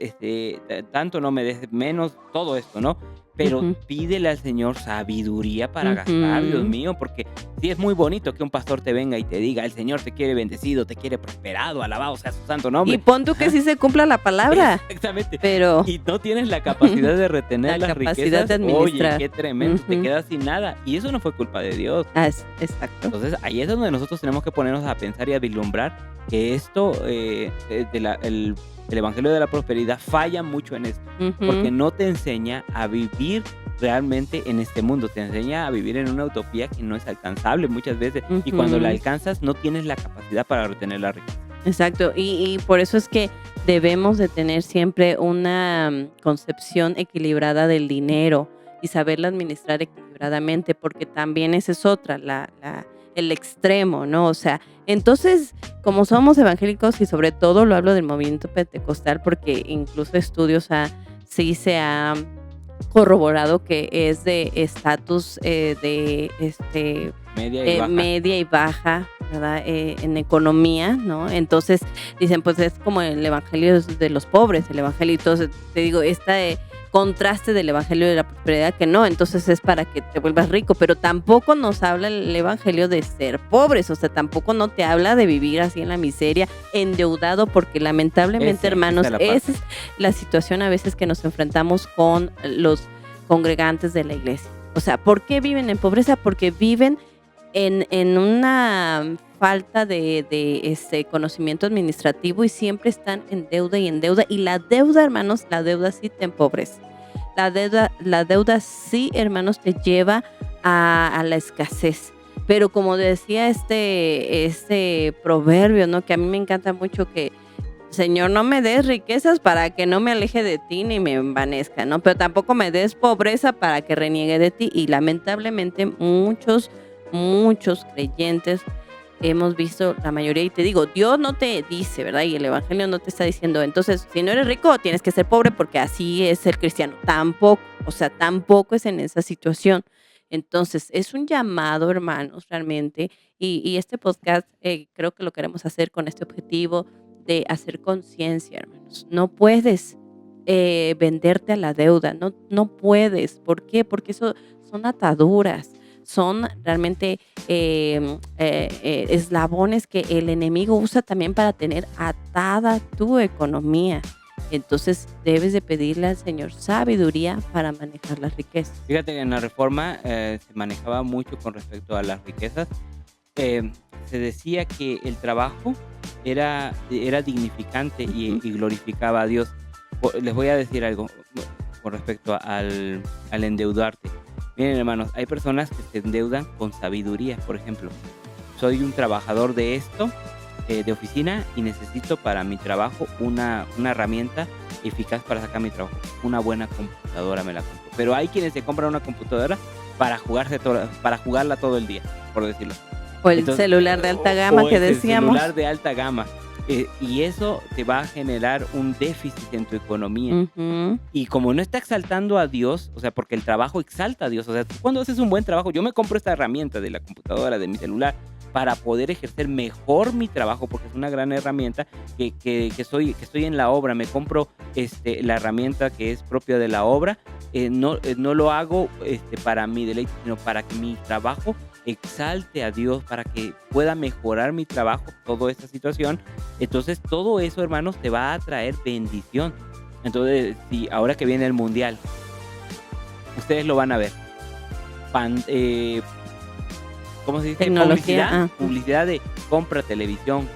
tanto, no me des menos, todo esto, ¿no? Pero Ujú. pídele al Señor sabiduría para gastar, Dios Ujú. mío, porque sí es muy bonito que un pastor te venga y te diga, el Señor te quiere bendecido, te quiere prosperado, alabado sea su santo nombre. Y pon tú que sí se cumpla la palabra, Exactamente. pero Y no tienes la capacidad de retener La las capacidad riquezas. de administrar. Oye, qué tremendo, te Ujú. quedas sin nada. Y eso no fue culpa de Dios. exacto. Entonces, ahí es donde nosotros tenemos que ponernos a pensar y a vislumbrar que esto, el Evangelio de la Prosperidad falla mucho en esto, Ujú. porque no te enseña a vivir realmente en este mundo, te enseña a vivir en una utopía que no es alcanzable muchas veces, y cuando la Ujú. alcanzas no tienes la capacidad para retener la riqueza. Exacto, y por eso es que debemos de tener siempre una concepción equilibrada del dinero y saberla administrar equilibradamente, porque también esa es otra, el extremo, ¿no? O sea, entonces, como somos evangélicos, y sobre todo lo hablo del movimiento pentecostal, porque incluso estudios sí se ha corroborado que es de estatus Media y baja. media y baja, ¿verdad? En economía, ¿no? Entonces dicen, pues es como el evangelio de los pobres, el evangelio. Entonces te digo, contraste del evangelio de la prosperidad, que no, entonces es para que te vuelvas rico, pero tampoco nos habla el evangelio de ser pobres, o sea, tampoco no te habla de vivir así en la miseria, endeudado, porque lamentablemente, hermanos, esa es la situación a veces que nos enfrentamos con los congregantes de la iglesia. O sea, ¿por qué viven en pobreza? Porque viven en una falta de conocimiento administrativo y siempre están en deuda y en deuda. Y la deuda, hermanos, la deuda sí te empobrece. La deuda sí, hermanos, te lleva a la escasez. Pero como decía este proverbio, ¿no? Que a mí me encanta mucho, que Señor, no me des riquezas para que no me aleje de ti ni me envanezca, ¿no? Pero tampoco me des pobreza para que reniegue de ti. Y lamentablemente muchos creyentes hemos visto, la mayoría, y te digo, Dios no te dice, ¿verdad? Y el evangelio no te está diciendo, entonces, si no eres rico, tienes que ser pobre porque así es el cristiano. Tampoco, o sea, tampoco es en esa situación. Entonces, es un llamado, hermanos, realmente, y este podcast creo que lo queremos hacer con este objetivo de hacer conciencia, hermanos. No puedes venderte a la deuda, no puedes. ¿Por qué? Porque eso son ataduras, son realmente eslabones que el enemigo usa también para tener atada tu economía. Entonces debes de pedirle al Señor sabiduría para manejar las riquezas. Fíjate que en la Reforma se manejaba mucho con respecto a las riquezas. Se decía que el trabajo era dignificante y glorificaba a Dios. Les voy a decir algo con respecto al endeudarte. Miren, hermanos, hay personas que se endeudan con sabiduría. Por ejemplo, soy un trabajador de esto, de oficina, y necesito para mi trabajo una herramienta eficaz para sacar mi trabajo. Una buena computadora me la compro. Pero hay quienes se compran una computadora para jugarla todo el día, por decirlo. O el celular de alta gama que decíamos. El celular de alta gama. Y eso te va a generar un déficit en tu economía. Uh-huh. Y como no está exaltando a Dios, o sea, porque el trabajo exalta a Dios. O sea, tú cuando haces un buen trabajo, yo me compro esta herramienta de la computadora, de mi celular, para poder ejercer mejor mi trabajo, porque es una gran herramienta que estoy en la obra. Me compro la herramienta que es propia de la obra. No lo hago para mi deleite, sino para que mi trabajo exalte a Dios, para que pueda mejorar mi trabajo, toda esta situación. Entonces todo eso, hermanos, te va a traer bendición. Entonces, si ahora que viene el mundial, ustedes lo van a ver. ¿Cómo se dice? Tecnología. Publicidad de compra televisión,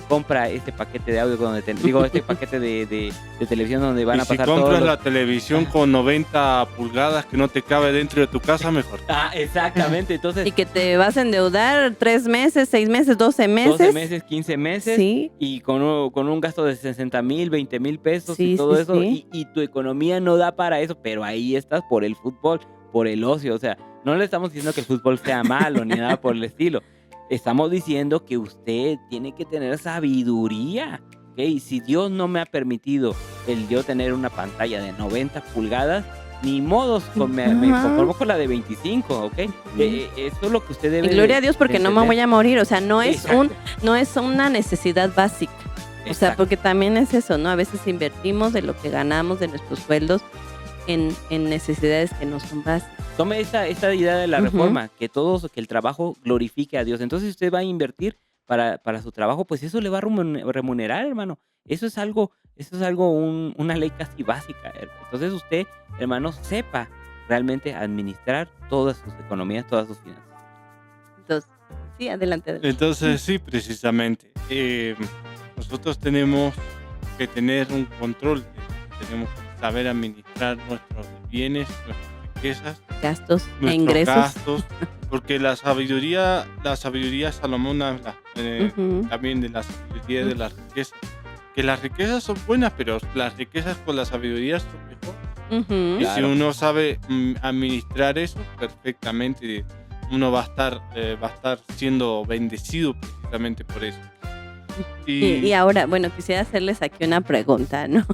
compra este paquete de audio este paquete de televisión donde van a pasar todos. Si compras la televisión con 90 pulgadas que no te cabe dentro de tu casa, mejor. Exactamente. Entonces, y que te vas a endeudar 3 meses, 6 meses, 12 meses. 12 meses, 15 meses. Sí. Y con un gasto de 60,000, 20,000 pesos Sí, y todo sí, eso. sí. Y tu economía no da para eso, pero ahí estás por el fútbol, por el ocio. O sea, no le estamos diciendo que el fútbol sea malo ni nada por el estilo. Estamos diciendo que usted tiene que tener sabiduría, ¿ok? Si Dios no me ha permitido el yo tener una pantalla de 90 pulgadas, ni modos, me conformo con la de 25, ¿ok? Eso es lo que usted debe. Y gloria a Dios porque no me voy a morir, o sea, no es Exacto. una necesidad básica. O sea, Exacto. porque también es eso, ¿no? A veces invertimos de lo que ganamos, de nuestros sueldos, en necesidades que no son básicas. Tome esta idea de la Ujú. reforma, que el trabajo glorifique a Dios. Entonces, si usted va a invertir para su trabajo, pues eso le va a remunerar, hermano. Eso es algo, una ley casi básica. Entonces, usted, hermano, sepa realmente administrar todas sus economías, todas sus finanzas. Entonces, sí, adelante. Entonces, sí, precisamente. Nosotros tenemos que tener un control, tenemos que saber administrar nuestros bienes, nuestras riquezas, Gastos e nuestros ingresos. gastos, porque la sabiduría Salomón habla Ujú. también de la sabiduría de las riquezas, que las riquezas son buenas, pero las riquezas con la sabiduría son mejor. Ujú. Y si Claro. uno sabe administrar eso perfectamente, uno va a estar siendo bendecido precisamente por eso. Y ahora, bueno, quisiera hacerles aquí una pregunta, ¿no?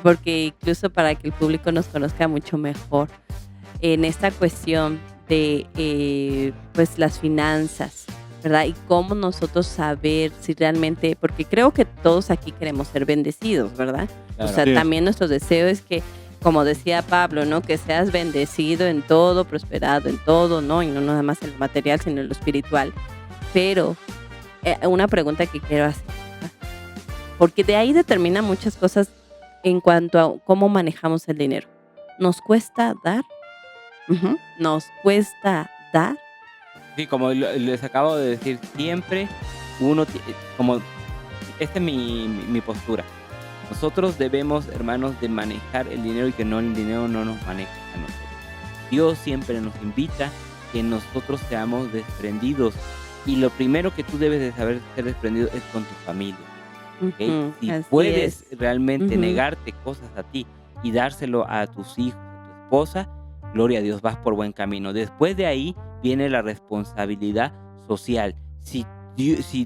Porque incluso para que el público nos conozca mucho mejor en esta cuestión de pues las finanzas, ¿verdad? Y cómo nosotros saber si realmente, porque creo que todos aquí queremos ser bendecidos, ¿verdad? O Claro. sea, Sí. también nuestro deseo es que, como decía Pablo, ¿no? Que seas bendecido en todo, prosperado en todo, ¿no? Y no nada más en lo material, sino en lo espiritual. Pero una pregunta que quiero hacer, ¿verdad? Porque de ahí determina muchas cosas en cuanto a cómo manejamos el dinero. ¿Nos cuesta dar? Ujú. ¿Nos cuesta dar? Sí, como les acabo de decir, siempre uno, como, esta es mi postura. Nosotros debemos, hermanos, de manejar el dinero y que no el dinero no nos maneje a nosotros. Dios siempre nos invita que nosotros seamos desprendidos. Y lo primero que tú debes de saber ser desprendido es con tu familia. ¿Ok? Ujú, Si así puedes es. realmente Ujú. negarte cosas a ti y dárselo a tus hijos, a tu esposa, gloria a Dios, vas por buen camino. Después de ahí viene la responsabilidad social. Si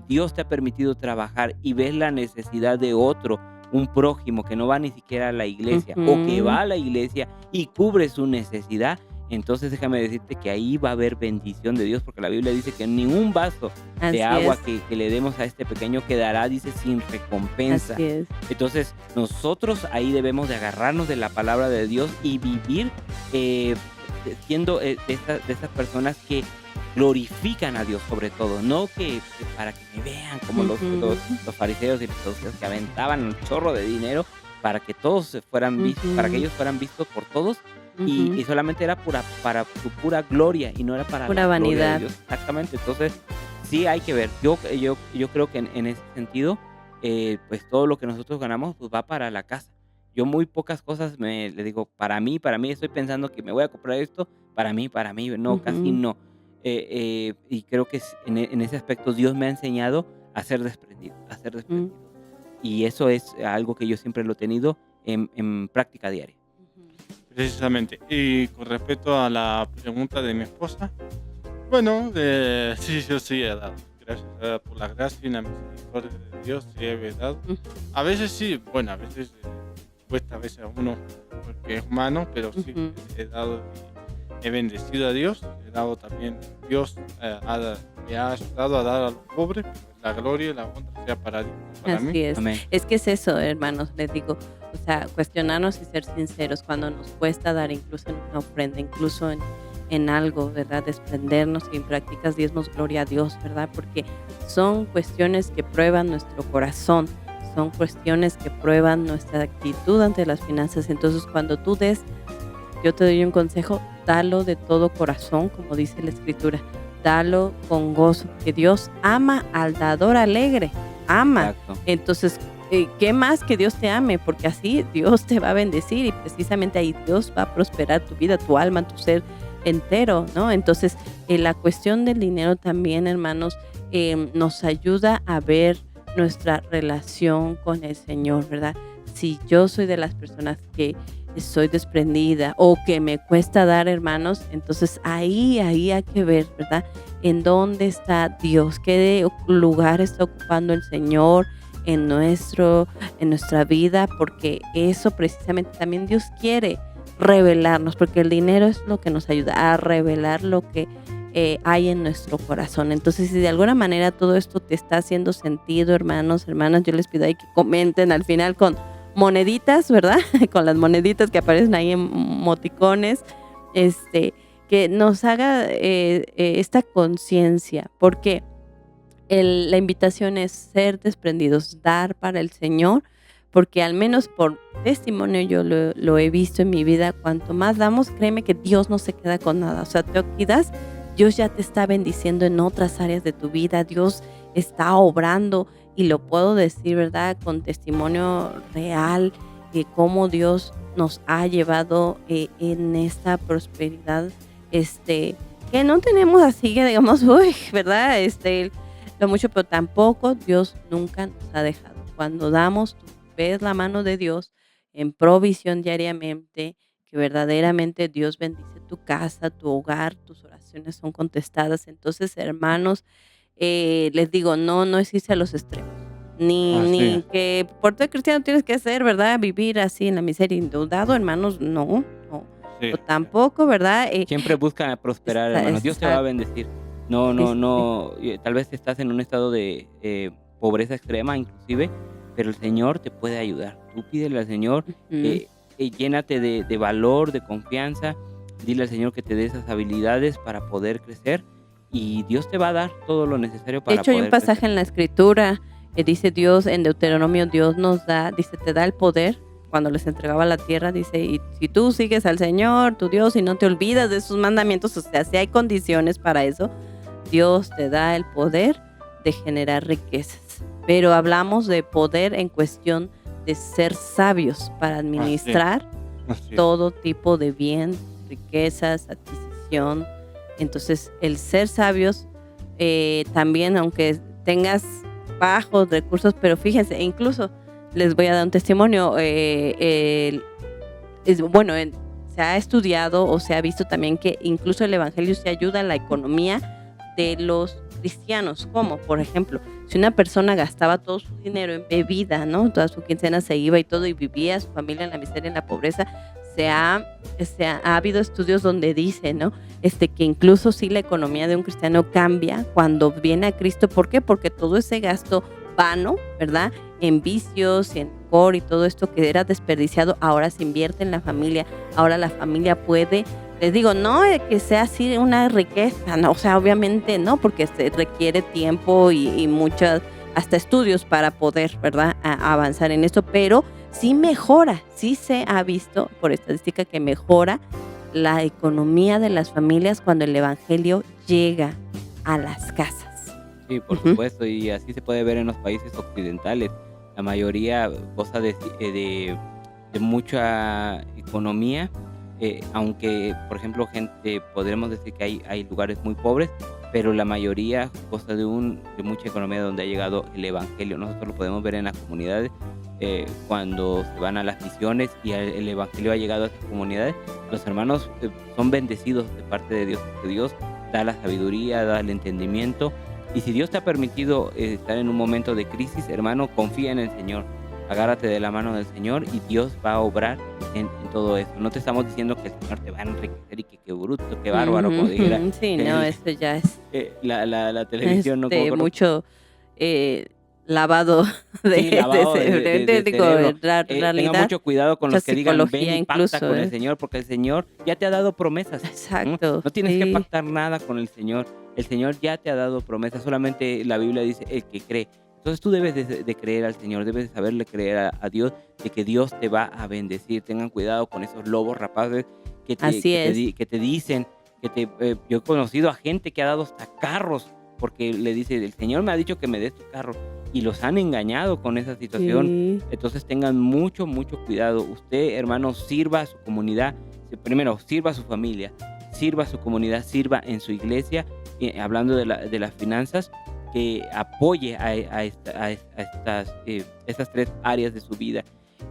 Dios te ha permitido trabajar y ves la necesidad de otro, un prójimo que no va ni siquiera a la iglesia o que Ujú. va a la iglesia y cubre su necesidad, entonces déjame decirte que ahí va a haber bendición de Dios, porque la Biblia dice que ni un vaso Así de agua es. que le demos a este pequeño quedará, dice, sin recompensa. Así es. Entonces, nosotros ahí debemos de agarrarnos de la palabra de Dios y vivir siendo de esas personas que glorifican a Dios sobre todo, no que para que me vean como Ujú. los fariseos y los saduceos que aventaban un chorro de dinero para que todos se fueran vistos, para que Ujú. ellos fueran vistos por todos Ujú. y solamente era para su pura gloria y no era para Pura la gloria de vanidad. Dios. Exactamente. Entonces, sí hay que ver. Yo creo que en ese sentido, pues todo lo que nosotros ganamos pues va para la casa. Yo muy pocas cosas le digo, para mí, estoy pensando que me voy a comprar esto, para mí, no, casi Ujú. no. Y creo que en ese aspecto Dios me ha enseñado a ser desprendido, a ser Mm. desprendido. Y eso es algo que yo siempre lo he tenido en práctica diaria. Ujú. Precisamente. Y con respecto a la pregunta de mi esposa, bueno, sí, yo sí he dado. Gracias por la gracia y la misericordia de Dios, sí he dado. Ujú. A veces sí, bueno, a veces cuesta a veces a uno porque es humano, pero sí Ujú. he dado y he bendecido a Dios. He dado también, Dios me ha ayudado a dar a los pobres, pero la gloria y la honra sea para Dios, no para mí. Así es. Amén. Es que es eso, hermanos, les digo, o sea, cuestionarnos y ser sinceros cuando nos cuesta dar incluso en una ofrenda, incluso en algo, ¿verdad? Desprendernos y en prácticas diezmos, gloria a Dios, ¿verdad? Porque son cuestiones que prueban nuestro corazón, son cuestiones que prueban nuestra actitud ante las finanzas. Entonces, cuando tú des, yo te doy un consejo, dalo de todo corazón, como dice la Escritura, dalo con gozo, que Dios ama al dador alegre, ama. Exacto. Entonces, ¿qué más que Dios te ame? Porque así Dios te va a bendecir y precisamente ahí Dios va a prosperar tu vida, tu alma, tu ser entero, ¿no? Entonces, la cuestión del dinero también, hermanos, nos ayuda a ver nuestra relación con el Señor, ¿verdad? Si yo soy de las personas que soy desprendida o que me cuesta dar, hermanos, entonces ahí hay que ver, ¿verdad? En dónde está Dios, qué lugar está ocupando el Señor en nuestra vida, porque eso precisamente también Dios quiere revelarnos, porque el dinero es lo que nos ayuda a revelar lo que hay en nuestro corazón. Entonces, si de alguna manera todo esto te está haciendo sentido, hermanos, hermanas, yo les pido ahí que comenten al final con moneditas, ¿verdad? Con las moneditas que aparecen ahí en moticones, que nos haga esta conciencia, porque la invitación es ser desprendidos, dar para el Señor, porque al menos por testimonio yo lo he visto en mi vida, cuanto más damos, créeme que Dios no se queda con nada. O sea, te das, Dios ya te está bendiciendo en otras áreas de tu vida, Dios está obrando y lo puedo decir, ¿verdad? Con testimonio real, cómo Dios nos ha llevado en esta prosperidad, que no tenemos así que digamos, uy, ¿verdad? Lo mucho, pero tampoco Dios nunca nos ha dejado. Cuando damos, tú ves la mano de Dios en provisión diariamente, que verdaderamente Dios bendice tu casa, tu hogar, tus oraciones son contestadas. Entonces, hermanos, les digo, no es irse a los extremos. Así es. Ni que por ser cristiano tienes que hacer, ¿verdad? Vivir así en la miseria endeudado, hermanos, no. Sí, O tampoco, ¿verdad? Siempre busca prosperar, hermanos. Dios te va a bendecir. No, Este, no. Tal vez estás en un estado de pobreza extrema, inclusive. pero el Señor te puede ayudar. Tú pídele al Señor, Ujú. llénate de valor, de confianza, dile al Señor que te dé esas habilidades para poder crecer y Dios te va a dar todo lo necesario De para hecho, hay un poder crecer. pasaje en la escritura que dice Dios, en Deuteronomio, Dios nos da, dice, te da el poder cuando les entregaba la tierra, dice, y si tú sigues al Señor, tu Dios, y no te olvidas de sus mandamientos, o sea, si hay condiciones para eso, Dios te da el poder de generar riquezas. Pero hablamos de poder en cuestión de ser sabios para administrar Así es. todo tipo de bien, riquezas, adquisición. Entonces, el ser sabios, también, aunque tengas bajos recursos, pero fíjense, incluso les voy a dar un testimonio. Bueno, se ha estudiado o se ha visto también que incluso el evangelio se ayuda a la economía de los cristianos. Como, por ejemplo, si una persona gastaba todo su dinero en bebida, ¿no? Toda su quincena se iba y todo, y vivía su familia en la miseria, en la pobreza, ha habido estudios donde dice, ¿no? Que incluso sí la economía de un cristiano cambia cuando viene a Cristo. ¿Por qué? Porque todo ese gasto vano, ¿verdad? En vicios, en licor y todo esto que era desperdiciado, ahora se invierte en la familia. Ahora la familia puede, les digo, no que sea así una riqueza, no, o sea, obviamente no, porque se requiere tiempo y muchas, hasta estudios para poder, ¿verdad? Avanzar en esto, pero sí mejora, sí se ha visto por estadística que mejora la economía de las familias cuando el evangelio llega a las casas. Sí, por Ujú. supuesto, y así se puede ver en los países occidentales. La mayoría goza de mucha economía, aunque, por ejemplo, podremos decir que hay lugares muy pobres, pero la mayoría goza de mucha economía donde ha llegado el evangelio. Nosotros lo podemos ver en las comunidades, cuando se van a las misiones y el evangelio ha llegado a esas comunidades. Los hermanos son bendecidos de parte de Dios, porque Dios da la sabiduría, da el entendimiento. Y si Dios te ha permitido estar en un momento de crisis, hermano, confía en el Señor. Agárrate de la mano del Señor y Dios va a obrar en todo eso. No te estamos diciendo que el Señor te va a enriquecer y que qué bruto, qué bárbaro, como dijera Sí, no, esto ya es la televisión, ¿no? mucho lavado Sí, lavado de digo, cerebro. en Tenga realidad, mucho cuidado con mucha los que digan, ven psicología y pacta incluso, con el Señor, porque el Señor ya te ha dado promesas. exacto, No tienes que sí. pactar nada con el Señor. El Señor ya te ha dado promesas. Solamente la Biblia dice el que cree. Entonces tú debes de creer al Señor, debes de saberle creer a Dios, de que Dios te va a bendecir. Tengan cuidado con esos lobos rapaces Así es. que te dicen, yo he conocido a gente que ha dado hasta carros, porque le dice, el Señor me ha dicho que me des tu carro, y los han engañado con esa situación. Sí. Entonces tengan mucho, mucho cuidado. Usted, hermano, sirva a su comunidad. Primero, sirva a su familia, sirva a su comunidad, sirva en su iglesia, hablando de las finanzas, que apoye a estas tres áreas de su vida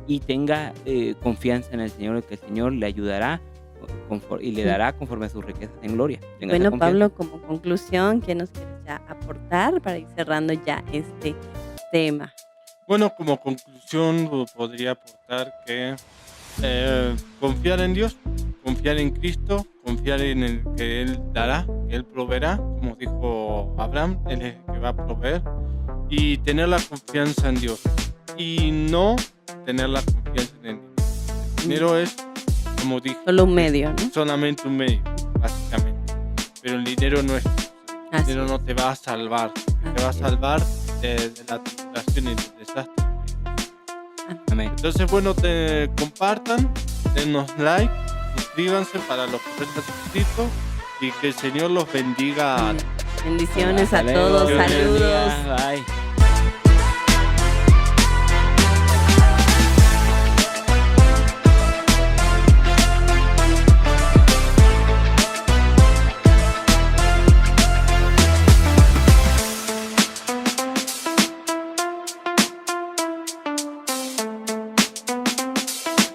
y tenga confianza en el Señor, que el Señor le ayudará y le dará conforme a sus riquezas en gloria. Tenga esa Bueno, confianza. Pablo, como conclusión, ¿qué nos quieres ya aportar para ir cerrando ya este tema? Bueno, como conclusión podría aportar que confiar en Dios, confiar en Cristo, confiar en el que Él dará, que Él proveerá, como dijo Abraham, Él es el que va a proveer, y tener la confianza en Dios y no tener la confianza en el dinero. El dinero es, como dije, Solo un medio, ¿no? solamente un medio, básicamente, pero el dinero no es. El Así dinero no te va a salvar, te va a Así es. salvar de la tribulación y del desastre. Amén. Entonces, bueno, compartan, denos like, suscríbanse para los que no están suscritos y que el Señor los bendiga a todos. Bendiciones a Hasta luego, todos, Dios les bendiga. saludos. Bye.